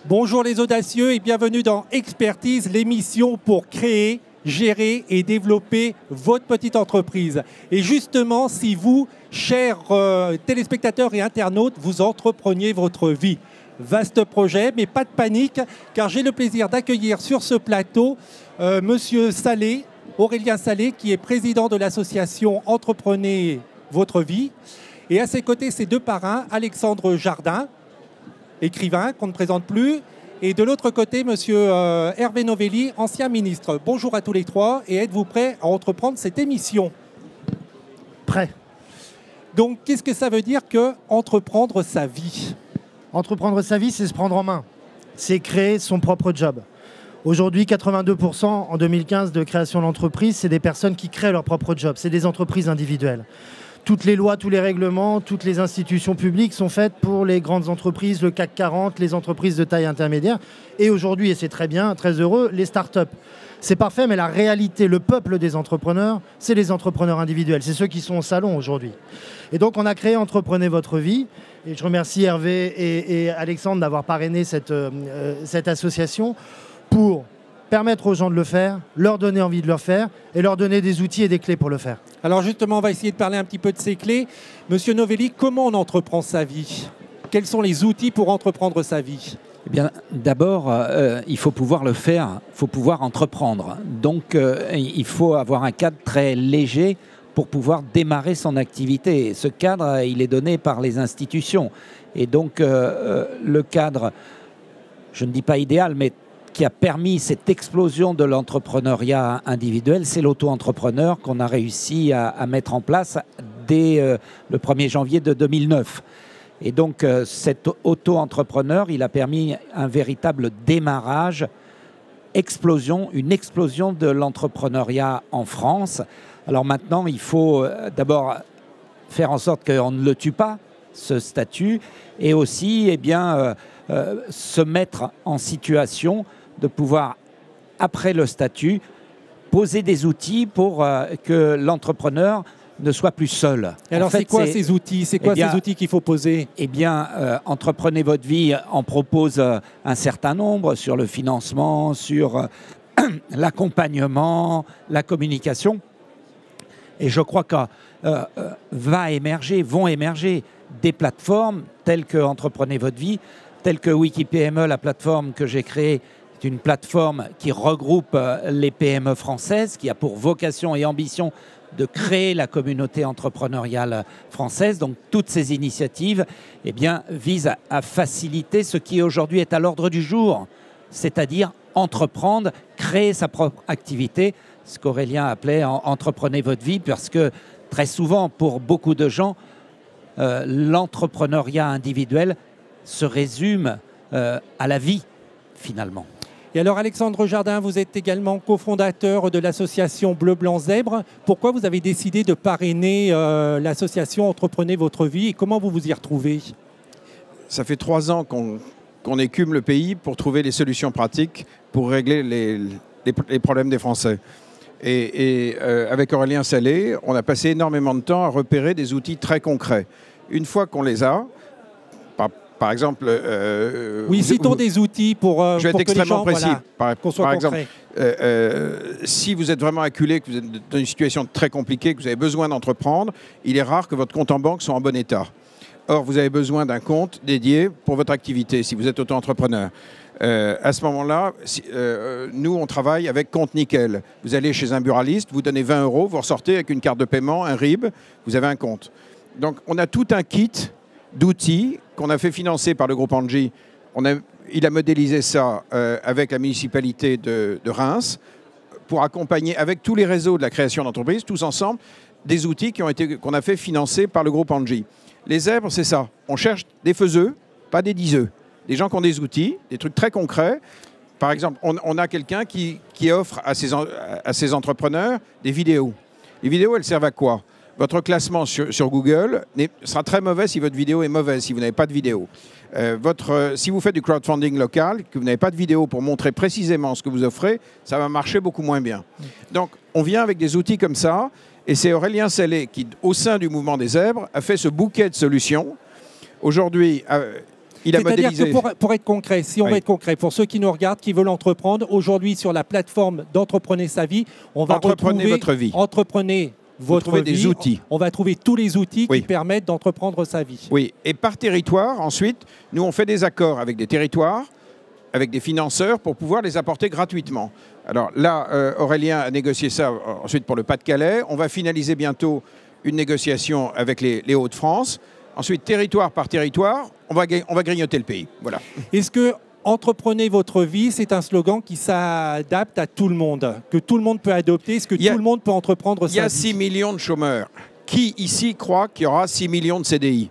Bonjour les audacieux et bienvenue dans Expertise, l'émission pour créer, gérer et développer votre petite entreprise. Et justement, si vous, chers téléspectateurs et internautes, vous entrepreniez votre vie. Vaste projet, mais pas de panique, car j'ai le plaisir d'accueillir sur ce plateau Monsieur Salé, Aurélien Salé, qui est président de l'association Entreprenez votre vie. Et à ses côtés, ses deux parrains, Alexandre Jardin, écrivain qu'on ne présente plus, et de l'autre côté, monsieur Hervé Novelli, ancien ministre. Bonjour à tous les trois, et êtes-vous prêts à entreprendre cette émission? Prêt. Donc, qu'est-ce que ça veut dire que entreprendre sa vie? Entreprendre sa vie, c'est se prendre en main. C'est créer son propre job. Aujourd'hui, 82% en 2015 de création d'entreprise, c'est des personnes qui créent leur propre job. C'est des entreprises individuelles. Toutes les lois, tous les règlements, toutes les institutions publiques sont faites pour les grandes entreprises, le CAC 40, les entreprises de taille intermédiaire. Et aujourd'hui, et c'est très bien, très heureux, les startups. C'est parfait, mais la réalité, le peuple des entrepreneurs, c'est les entrepreneurs individuels. C'est ceux qui sont au salon aujourd'hui. Et donc, on a créé Entreprenez votre vie. Et je remercie Hervé et Alexandre d'avoir parrainé cette association pour permettre aux gens de le faire, leur donner envie de le faire et leur donner des outils et des clés pour le faire. Alors justement, on va essayer de parler un petit peu de ces clés. Monsieur Novelli, comment on entreprend sa vie? Quels sont les outils pour entreprendre sa vie? Eh bien, d'abord, il faut pouvoir le faire, il faut pouvoir entreprendre. Donc, il faut avoir un cadre très léger pour pouvoir démarrer son activité. Et ce cadre, il est donné par les institutions. Et donc, le cadre, je ne dis pas idéal, mais qui a permis cette explosion de l'entrepreneuriat individuel, c'est l'auto-entrepreneur qu'on a réussi à mettre en place dès le 1er janvier de 2009. Et donc cet auto-entrepreneur, il a permis un véritable démarrage, une explosion de l'entrepreneuriat en France. Alors maintenant, il faut d'abord faire en sorte qu'on ne le tue pas, ce statut, et aussi se mettre en situation de pouvoir, après le statut, poser des outils pour que l'entrepreneur ne soit plus seul. Et alors, c'est quoi ces outils? C'est quoi ces outils qu'il faut poser? Eh bien, Entreprenez votre vie en propose un certain nombre sur le financement, sur l'accompagnement, la communication. Et je crois que vont émerger des plateformes telles que Entreprenez votre vie, telles que WikiPME, la plateforme que j'ai créée. C'est une plateforme qui regroupe les PME françaises, qui a pour vocation et ambition de créer la communauté entrepreneuriale française. Donc toutes ces initiatives visent à faciliter ce qui aujourd'hui est à l'ordre du jour, c'est-à-dire entreprendre, créer sa propre activité, ce qu'Aurélien appelait Entreprenez votre vie, parce que très souvent, pour beaucoup de gens, l'entrepreneuriat individuel se résume à la vie, finalement. Et alors, Alexandre Jardin, vous êtes également cofondateur de l'association Bleu Blanc Zèbre. Pourquoi vous avez décidé de parrainer l'association Entreprenez votre vie et comment vous vous y retrouvez? Ça fait 3 ans qu'on écume le pays pour trouver les solutions pratiques pour régler les problèmes des Français. Et avec Aurélien Salé, on a passé énormément de temps à repérer des outils très concrets. Une fois qu'on les a, par exemple... oui, citons des outils pour je vais être extrêmement précis. Qu'on soit concret. Si vous êtes vraiment acculé, que vous êtes dans une situation très compliquée, que vous avez besoin d'entreprendre, il est rare que votre compte en banque soit en bon état. Or, vous avez besoin d'un compte dédié pour votre activité, si vous êtes auto-entrepreneur. À ce moment-là, nous, on travaille avec Compte Nickel. Vous allez chez un buraliste, vous donnez 20 €, vous ressortez avec une carte de paiement, un RIB, vous avez un compte. Donc, on a tout un kit d'outils qu'on a fait financer par le groupe Engie. Il a modélisé ça avec la municipalité de Reims pour accompagner avec tous les réseaux de la création d'entreprises, tous ensemble, des outils qu'on a fait financer par le groupe Engie. Les zèbres, c'est ça. On cherche des faiseux, pas des diseux. Des gens qui ont des outils, des trucs très concrets. Par exemple, on a quelqu'un qui offre à ses entrepreneurs des vidéos. Les vidéos, elles servent à quoi? Votre classement sur Google sera très mauvais si votre vidéo est mauvaise, si vous n'avez pas de vidéo. Si vous faites du crowdfunding local, que vous n'avez pas de vidéo pour montrer précisément ce que vous offrez, ça va marcher beaucoup moins bien. Donc, on vient avec des outils comme ça, et c'est Aurélien Salé qui, au sein du mouvement des zèbres, a fait ce bouquet de solutions. Aujourd'hui, Il a C'est-à-dire modélisé. que pour être concret, si on Oui. veut être concret, pour ceux qui nous regardent, qui veulent entreprendre, aujourd'hui sur la plateforme d'Entreprenez sa vie, on va Entreprenez retrouver votre vie. Entreprenez votre trouvez vie. des outils. On va trouver tous les outils Oui. qui permettent d'entreprendre sa vie. Oui, et par territoire, ensuite, nous, on fait des accords avec des territoires, avec des financeurs, pour pouvoir les apporter gratuitement. Alors là, Aurélien a négocié ça ensuite pour le Pas-de-Calais. On va finaliser bientôt une négociation avec les Hauts-de-France. Ensuite, territoire par territoire, on va grignoter le pays. Voilà. Est-ce que Entreprenez votre vie, c'est un slogan qui s'adapte à tout le monde, que tout le monde peut adopter? Est-ce que Il y a- tout le monde peut entreprendre Il y sa a vie? 6 millions de chômeurs. Qui ici croit qu'il y aura 6 millions de CDI?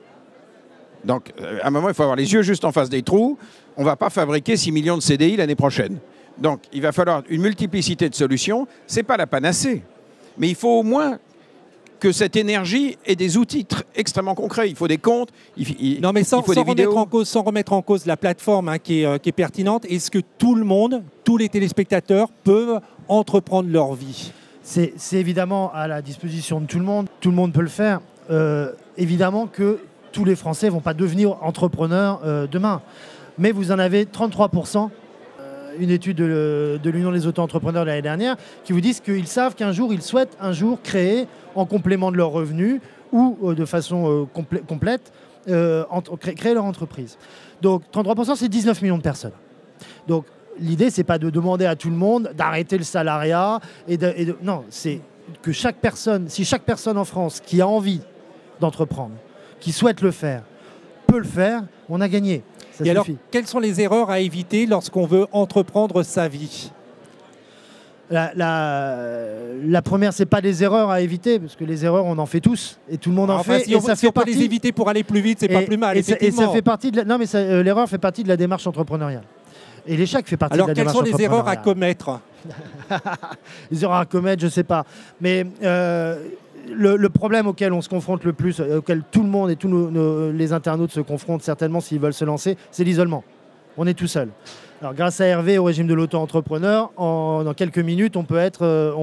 Donc, à un moment, il faut avoir les yeux juste en face des trous. On ne va pas fabriquer 6 millions de CDI l'année prochaine. Donc, il va falloir une multiplicité de solutions. Ce n'est pas la panacée. Mais il faut au moins que cette énergie ait des outils extrêmement concrets. Il faut des comptes, Non, mais sans, il faut sans des vidéos. sans remettre en cause la plateforme qui est pertinente, est-ce que tout le monde, tous les téléspectateurs peuvent entreprendre leur vie? C'est évidemment à la disposition de tout le monde peut le faire. Évidemment que tous les Français ne vont pas devenir entrepreneurs demain, mais vous en avez 33%, une étude de l'Union des auto-entrepreneurs de l'année dernière, qui vous disent qu'ils savent qu'un jour, ils souhaitent un jour créer, en complément de leurs revenus ou de façon complète, créer leur entreprise. Donc 33%, c'est 19 millions de personnes. Donc l'idée, c'est pas de demander à tout le monde d'arrêter le salariat. Non, c'est que chaque personne, si chaque personne en France qui a envie d'entreprendre, qui souhaite le faire, peut le faire, on a gagné. Ça Et alors, suffit. quelles sont les erreurs à éviter lorsqu'on veut entreprendre sa vie? La première, c'est pas des erreurs à éviter, parce que les erreurs, on en fait tous, et tout le monde en Enfin, fait. si on peut les éviter pour aller plus vite, c'est pas plus mal. Et ça effectivement. fait partie de non, mais l'erreur fait partie de la démarche entrepreneuriale. Et l'échec fait partie Alors, de la quelles démarche sont les erreurs à entrepreneuriale. commettre? Les erreurs à commettre, je sais pas. Mais le problème auquel on se confronte le plus, auquel tout le monde et tous les internautes se confrontent certainement s'ils veulent se lancer, c'est l'isolement. On est tout seul. Alors, grâce à Hervé, au régime de l'auto-entrepreneur, dans quelques minutes, on peut être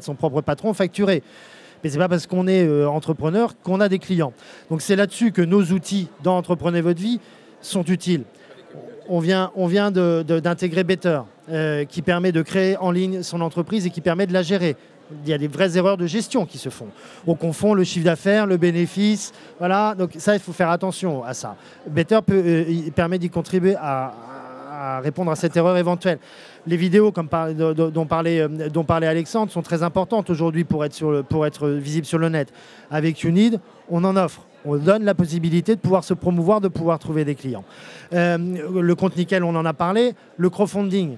son propre patron, facturé. Mais ce n'est pas parce qu'on est entrepreneur qu'on a des clients. Donc c'est là-dessus que nos outils dans Entreprenez votre vie sont utiles. On vient d'intégrer Better, qui permet de créer en ligne son entreprise et qui permet de la gérer. Il y a des vraies erreurs de gestion qui se font. On confond le chiffre d'affaires, le bénéfice. Voilà, donc ça, il faut faire attention à ça. Better il permet d'y contribuer à répondre à cette erreur éventuelle. Les vidéos dont parlait Alexandre sont très importantes aujourd'hui pour être visibles sur le net. Avec Unid, on en offre. On donne la possibilité de pouvoir se promouvoir, de pouvoir trouver des clients. Le compte nickel, on en a parlé. Le crowdfunding.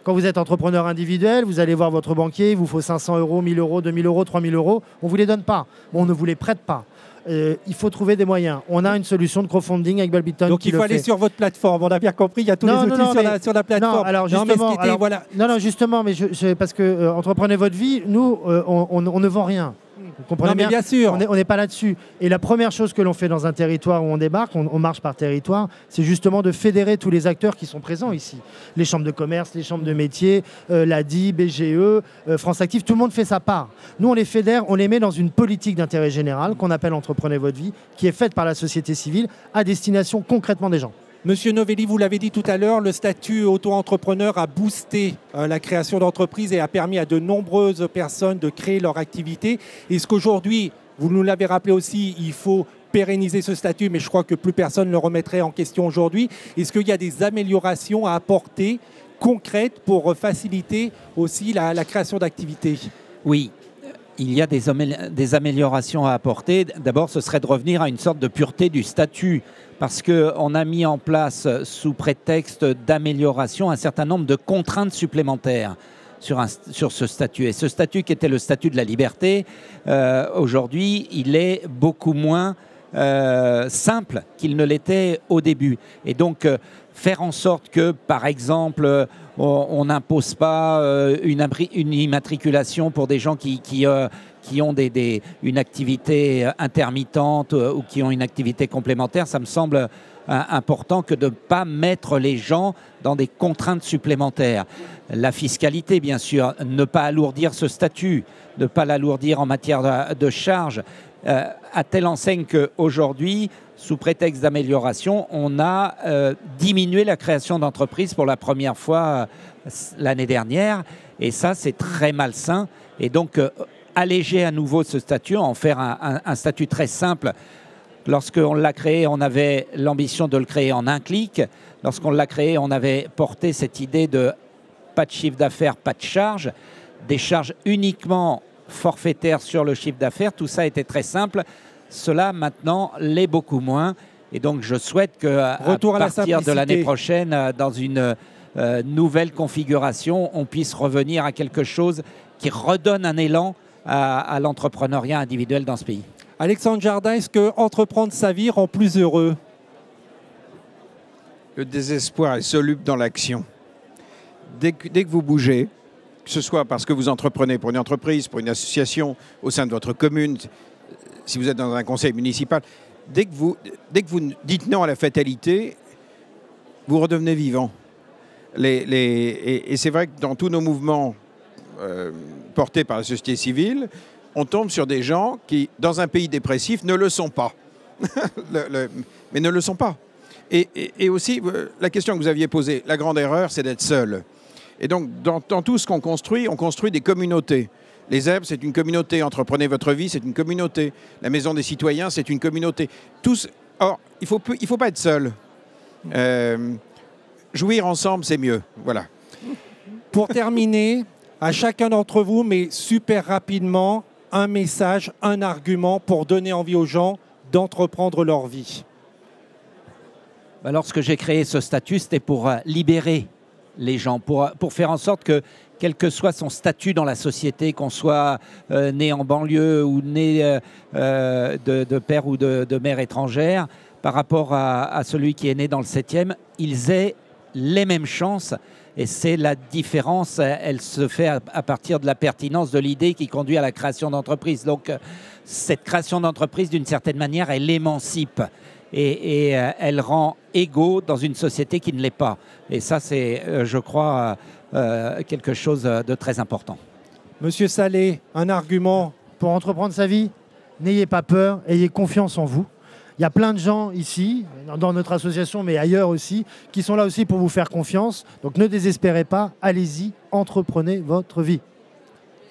Quand vous êtes entrepreneur individuel, vous allez voir votre banquier, il vous faut 500 euros, 1000 euros, 2000 euros, 3000 euros. On ne vous les donne pas. On ne vous les prête pas. Il faut trouver des moyens. On a une solution de crowdfunding avec Balbiton. Donc il faut aller sur votre plateforme. On a bien compris, il y a tous les outils sur la plateforme. Non, alors justement, justement, mais parce que entreprenez votre vie, nous, on ne vend rien. Vous comprenez bien, bien sûr. On n'est pas là-dessus. Et la première chose que l'on fait dans un territoire où on débarque, on marche par territoire, c'est justement de fédérer tous les acteurs qui sont présents ici. Les chambres de commerce, les chambres de métiers, l'ADI, BGE, France Active, tout le monde fait sa part. Nous, on les fédère, on les met dans une politique d'intérêt général qu'on appelle Entreprenez votre vie, qui est faite par la société civile à destination concrètement des gens. Monsieur Novelli, vous l'avez dit tout à l'heure, le statut auto-entrepreneur a boosté la création d'entreprises et a permis à de nombreuses personnes de créer leur activité. Est-ce qu'aujourd'hui, vous nous l'avez rappelé aussi, il faut pérenniser ce statut, mais je crois que plus personne ne le remettrait en question aujourd'hui. Est-ce qu'il y a des améliorations à apporter concrètes pour faciliter aussi la création d'activités? Oui. Il y a des améliorations à apporter. D'abord, ce serait de revenir à une sorte de pureté du statut, parce qu'on a mis en place, sous prétexte d'amélioration, un certain nombre de contraintes supplémentaires sur ce statut. Et ce statut qui était le statut de la liberté, aujourd'hui, il est beaucoup moins simple qu'il ne l'était au début. Et donc, faire en sorte que, par exemple, on n'impose pas une immatriculation pour des gens qui ont une activité intermittente ou qui ont une activité complémentaire, ça me semble important que de ne pas mettre les gens dans des contraintes supplémentaires. La fiscalité, bien sûr, ne pas alourdir ce statut, ne pas l'alourdir en matière de charges, à telle enseigne qu'aujourd'hui, sous prétexte d'amélioration, on a diminué la création d'entreprises pour la première fois l'année dernière. Et ça, c'est très malsain. Et donc, alléger à nouveau ce statut, en faire un statut très simple. Lorsqu'on l'a créé, on avait l'ambition de le créer en un clic. Lorsqu'on l'a créé, on avait porté cette idée de pas de chiffre d'affaires, pas de charges, des charges uniquement forfaitaires sur le chiffre d'affaires. Tout ça était très simple. Cela, maintenant, l'est beaucoup moins. Et donc, je souhaite qu'à partir de l'année prochaine, dans une nouvelle configuration, on puisse revenir à quelque chose qui redonne un élan à l'entrepreneuriat individuel dans ce pays. Alexandre Jardin, est-ce que entreprendre sa vie rend plus heureux? Le désespoir est soluble dans l'action. Dès que vous bougez, que ce soit parce que vous entreprenez pour une entreprise, pour une association, au sein de votre commune, si vous êtes dans un conseil municipal, dès que vous dites non à la fatalité, vous redevenez vivant. Et c'est vrai que dans tous nos mouvements portés par la société civile, on tombe sur des gens qui, dans un pays dépressif, ne le sont pas. Mais ne le sont pas. Et aussi, la question que vous aviez posée, la grande erreur, c'est d'être seul. Et donc, dans tout ce qu'on construit, on construit des communautés. Les Zèbres, c'est une communauté. Entreprenez votre vie, c'est une communauté. La Maison des Citoyens, c'est une communauté. Tous. Or, il faut pas être seul. Jouir ensemble, c'est mieux. Voilà. Pour terminer, à chacun d'entre vous, mais super rapidement, un message, un argument pour donner envie aux gens d'entreprendre leur vie. Lorsque j'ai créé ce statut, c'était pour libérer les gens, pour faire en sorte que, quel que soit son statut dans la société, qu'on soit né en banlieue ou né de père ou de mère étrangère, par rapport à celui qui est né dans le 7e, ils aient les mêmes chances. Et c'est la différence, elle se fait à partir de la pertinence de l'idée qui conduit à la création d'entreprise. Donc, cette création d'entreprise, d'une certaine manière, elle émancipe. Et elle rend égaux dans une société qui ne l'est pas. Et ça, c'est, je crois, quelque chose de très important. Monsieur Salé, un argument? Pour entreprendre sa vie, n'ayez pas peur, ayez confiance en vous. Il y a plein de gens ici, dans notre association, mais ailleurs aussi, qui sont là aussi pour vous faire confiance. Donc ne désespérez pas, allez-y, entreprenez votre vie.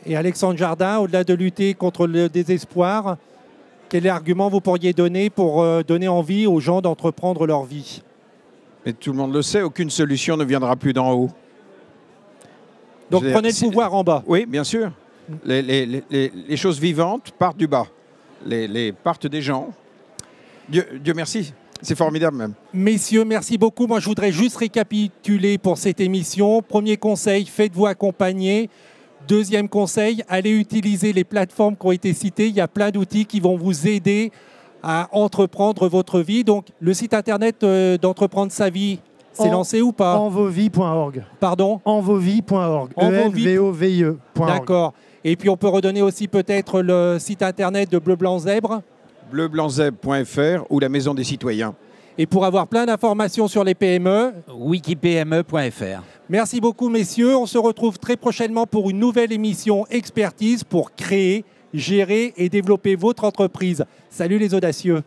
Et Alexandre Jardin, au-delà de lutter contre le désespoir, quel argument vous pourriez donner pour donner envie aux gens d'entreprendre leur vie? Mais tout le monde le sait, aucune solution ne viendra plus d'en haut. Donc prenez le pouvoir en bas. Oui, bien sûr. Les choses vivantes partent du bas. Partent des gens. Dieu merci. C'est formidable même. Messieurs, merci beaucoup. Moi, je voudrais juste récapituler pour cette émission. Premier conseil, faites-vous accompagner. Deuxième conseil, allez utiliser les plateformes qui ont été citées. Il y a plein d'outils qui vont vous aider à entreprendre votre vie. Donc, le site internet d'Entreprendre sa vie, c'est lancé ou pas? Envovie.org. Pardon? Envovie.org. ENVOVIE.org. D'accord. Et puis, on peut redonner aussi peut-être le site internet de Bleu Blanc Zèbre. bleublanczèbre.fr ou la Maison des Citoyens. Et pour avoir plein d'informations sur les PME, wikipme.fr. Merci beaucoup, messieurs. On se retrouve très prochainement pour une nouvelle émission Expertise pour créer, gérer et développer votre entreprise. Salut les audacieux.